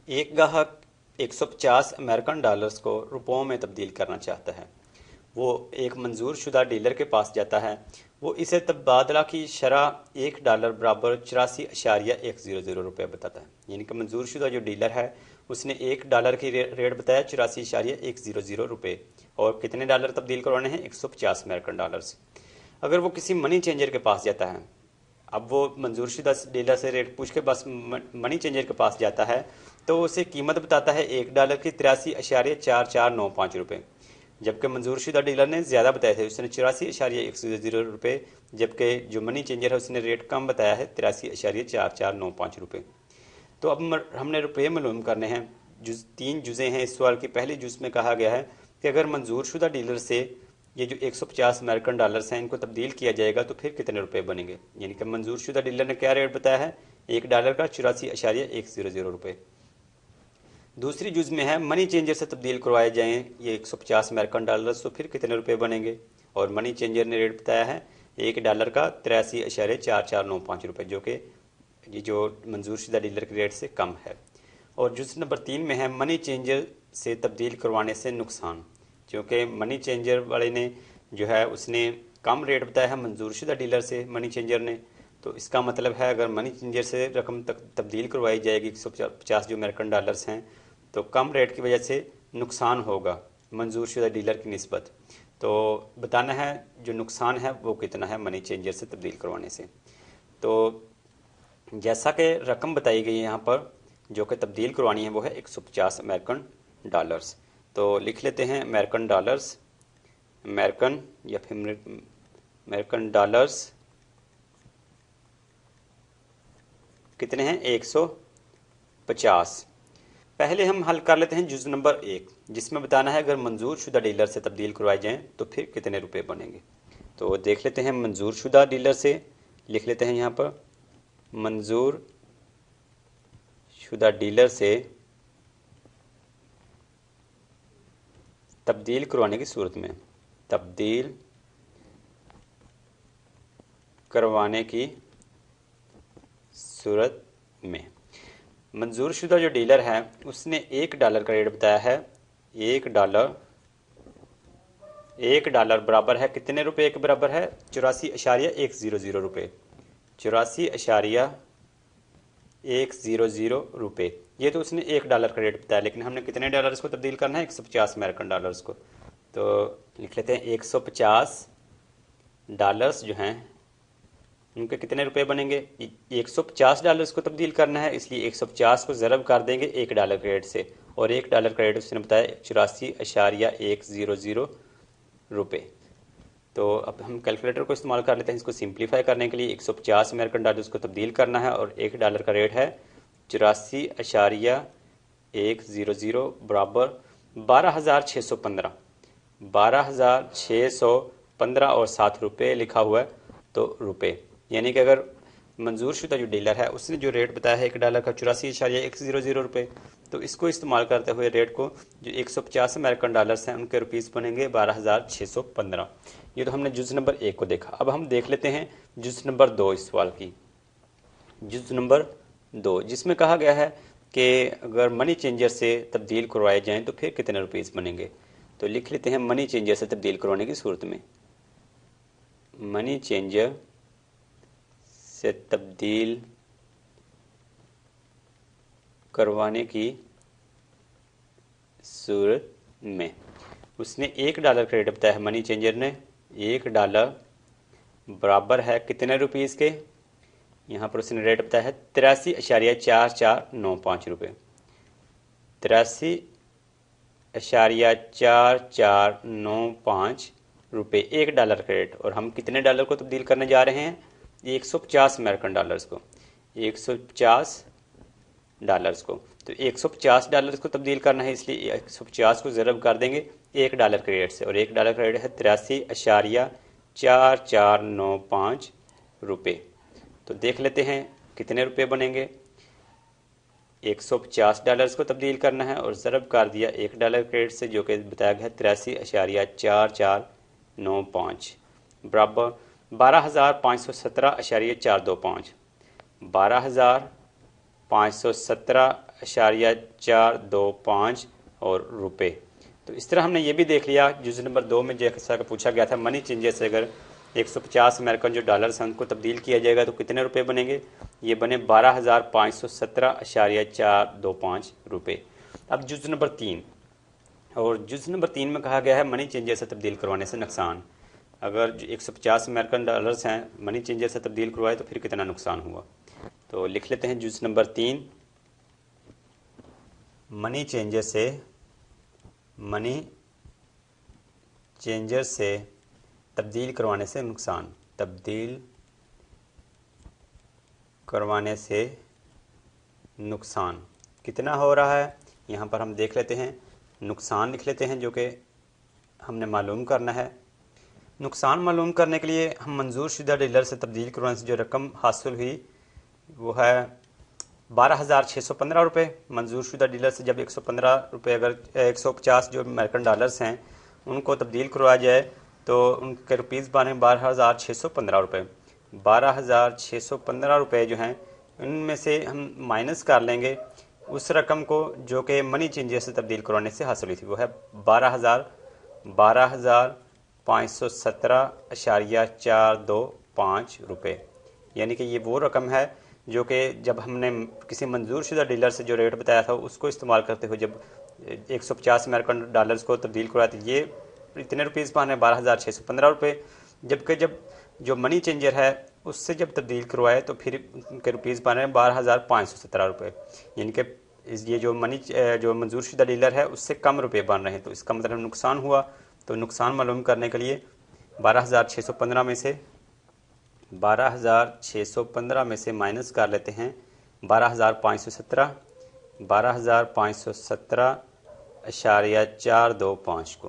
एक ग्राहक 150 American dollars को रुपयों में तब्दील करना चाहता है। वो एक मंजूर शुदा डीलर के पास जाता है। वो इसे तबादला की शरह $1 बराबर 84.100 रुपये बताता है। यानी कि मंजूर शुदा जो डीलर है उसने $1 की रेट बताया 84.100 रुपये, और कितने डॉलर तब्दील करवाने हैं? 150 अमेरिकन डॉलर्स। अगर वो किसी मनी चेंजर के पास जाता है, अब वो मंजूर शुदा डीलर से रेट पूछ के बस मनी चेंजर के पास जाता है, तो उसे कीमत बताता है $1 की 83.4495 रुपये, जबकि मंजूर शुदा डीलर ने ज़्यादा बताए थे, उसने 84.100 रुपये, जबकि जो मनी चेंजर है उसने रेट कम बताया है 83.4495 रुपये। तो अब हमने रुपये मालूम करने हैं। तीन जुज़े हैं इस सवाल की। पहले जुज़ में कहा गया है कि अगर मंजूर शुदा डीलर से ये जो 150 अमेरिकन डॉलर्स हैं इनको तब्दील किया जाएगा तो फिर कितने रुपए बनेंगे। यानी कि मंजूर शुदा डीलर ने क्या रेट बताया है? $1 का 84.100 रुपये। दूसरी जुज़ में है मनी चेंजर से तब्दील करवाए जाएँ ये 150 अमेरिकन डॉलर्स, तो फिर कितने रुपए बनेंगे। और मनी चेंजर ने रेट बताया है $1 का 83.4495 रुपये, जो कि ये जो मंजूर शुदा डीलर के रेट से कम है। और जुज़ नंबर 3 में है मनी चेंजर से तब्दील करवाने से नुकसान, क्योंकि मनी चेंजर वाले ने जो है उसने कम रेट बताया है मंजूर शुदा डीलर से मनी चेंजर ने। तो इसका मतलब है अगर मनी चेंजर से रकम तक तब्दील करवाई जाएगी 150 जो अमेरिकन डॉलर्स हैं, तो कम रेट की वजह से नुकसान होगा मंजूर शुदा डीलर की निस्बत। तो बताना है जो नुकसान है वो कितना है मनी चेंजर से तब्दील करवाने से। तो जैसा कि रकम बताई गई है यहाँ पर जो कि तब्दील करवानी है वो है 150 अमेरिकन डॉलर्स। तो लिख लेते हैं अमेरिकन डॉलर्स, अमेरिकन या फिर अमेरिकन डॉलर्स कितने हैं? 150। पहले हम हल कर लेते हैं जुज़ नंबर 1, जिसमें बताना है अगर मंजूर शुदा डीलर से तब्दील करवाए जाएँ तो फिर कितने रुपए बनेंगे। तो देख लेते हैं मंजूर शुदा डीलर से, लिख लेते हैं यहाँ पर मंजूर शुदा डीलर से तब्दील करवाने की सूरत में, तब्दील करवाने की सूरत में मंजूर शुदा जो डीलर है उसने $1 का रेट बताया है। $1 बराबर है कितने रुपए के बराबर है? 84.100 रुपये, 84.100 रुपये। ये तो उसने $1 का रेट बताया, लेकिन हमने कितने डॉलर्स को तब्दील करना है? 150 अमेरिकन डॉलर्स को। तो लिख लेते हैं 150 डॉलर्स जो हैं उनके कितने रुपए बनेंगे? 150 डॉलर्स को तब्दील करना है, इसलिए 150 को ज़रब कर देंगे $1 के रेट से, और $1 का रेट उसने बताया 84.100 रुपये। तो अब हम कैलकुलेटर को इस्तेमाल कर लेते हैं इसको सिंप्लीफाई करने के लिए। 150 अमेरिकन डॉलर्स को तब्दील करना है और $1 का रेट है 84.100 बराबर 12,615, 12,615 और 7 रुपये लिखा हुआ है, तो रुपये। यानी कि अगर मंजूर शुदा जो डीलर है उसने जो रेट बताया है $1 का 84.100 रुपये, तो इसको इस्तेमाल करते हुए रेट को जो 150 अमेरिकन डॉलर्स हैं उनके रुपीस बनेंगे 12,615। ये तो हमने जुज़ नंबर 1 को देखा। अब हम देख लेते हैं जुज़ नंबर 2 इस सवाल की। जुज़ नंबर 2 जिसमें कहा गया है कि अगर मनी चेंजर से तब्दील करवाए जाएँ तो फिर कितने रुपीस बनेंगे। तो लिख लेते हैं मनी चेंजर से तब्दील करवाने की सूरत में, मनी चेंजर से तब्दील करवाने की सूरत में उसने $1 का रेट बताया है मनी चेंजर ने। $1 बराबर है कितने रुपीस के? यहाँ पर उसने रेट बताया है 83.4495 रुपये, 83.4495 रुपये $1 का रेट। और हम कितने डॉलर को तब्दील करने जा रहे हैं? 150 अमेरिकन डॉलर्स को, 150 डॉलर्स को। तो 150 डॉलर्स को तब्दील करना है, इसलिए 150 को ज़रब कर देंगे $1 के रेट से, और $1 का रेट है 83.4495 रुपये। तो देख लेते हैं कितने रुपए बनेंगे। 150 डॉलर्स को तब्दील करना है और ज़रब कर दिया $1 के रेट से, जो कि बताया गया है 83.4495 बराबर 12,517.425, 12,517 517.425 और रुपए। तो इस तरह हमने ये भी देख लिया जुज़ नंबर 2 में जैसा कि पूछा गया था मनी चेंजेस से अगर 150 अमेरिकन जो डॉलर्स हैं उनको तब्दील किया जाएगा तो कितने रुपए बनेंगे। ये बने 12,517.425 रुपए। अब जुज़ नंबर 3 और जुज़ नंबर 3 में कहा गया है मनी चेंजर से तब्दील करवाने से नुकसान। अगर 150 अमेरिकन डॉलर्स हैं मनी चेंजर से तब्दील करवाए तो फिर कितना नुकसान हुआ। तो लिख लेते हैं जुज़ नंबर 3 मनी चेंजर से तब्दील करवाने से नुकसान। तब्दील करवाने से नुकसान कितना हो रहा है यहाँ पर हम देख लेते हैं। नुकसान लिख लेते हैं जो कि हमने मालूम करना है। नुकसान मालूम करने के लिए हम मंजूर शुदा डीलर से तब्दील करवाने से जो रकम हासिल हुई वो है 12,615 रुपये। मंजूर शुदा डीलर से जब 115 रुपये अगर 150 जो अमेरिकन डॉलर्स हैं उनको तब्दील करवाया जाए तो उनके रुपीज़ बने 12,615 रुपये। 12,615 रुपये जो हैं उनमें से हम माइनस कर लेंगे उस रकम को जो कि मनी चेंजर से तब्दील करवाने से हासिल हुई थी। वो है 12,517.425 रुपये। यानी कि ये वो रकम है जो कि जब हमने किसी मंजूर शुदा डीलर से जो रेट बताया था उसको इस्तेमाल करते हुए जब 150 अमेरिकन डॉलर्स को तब्दील करवाया तो ये इतने रुपीज़ पाने 12,615 रुपये। जबकि जब जो मनी चेंजर है उससे जब तब्दील करवाए तो फिर उनके रुपीज़ पाने 12,517 रुपये। यानी कि ये जो मंजूर शुदा डीलर है उससे कम रुपये बन रहे हैं। तो इसका मतलब नुकसान हुआ। तो नुकसान मालूम करने के लिए 12,615 में से माइनस कर लेते हैं 12,517.425 को।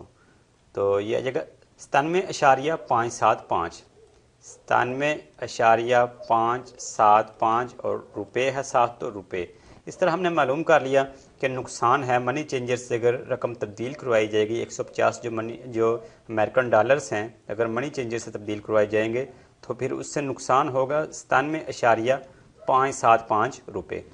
तो ये जगह 97.575 97.575 और रुपये है 7 तो रुपये। इस तरह हमने मालूम कर लिया कि नुकसान है मनी चेंजर से अगर रकम तब्दील करवाई जाएगी 150 जो अमेरिकन डॉलर्स हैं अगर मनी चेंजर से तब्दील करवाए जाएंगे तो फिर उससे नुकसान होगा 97.575 रुपये।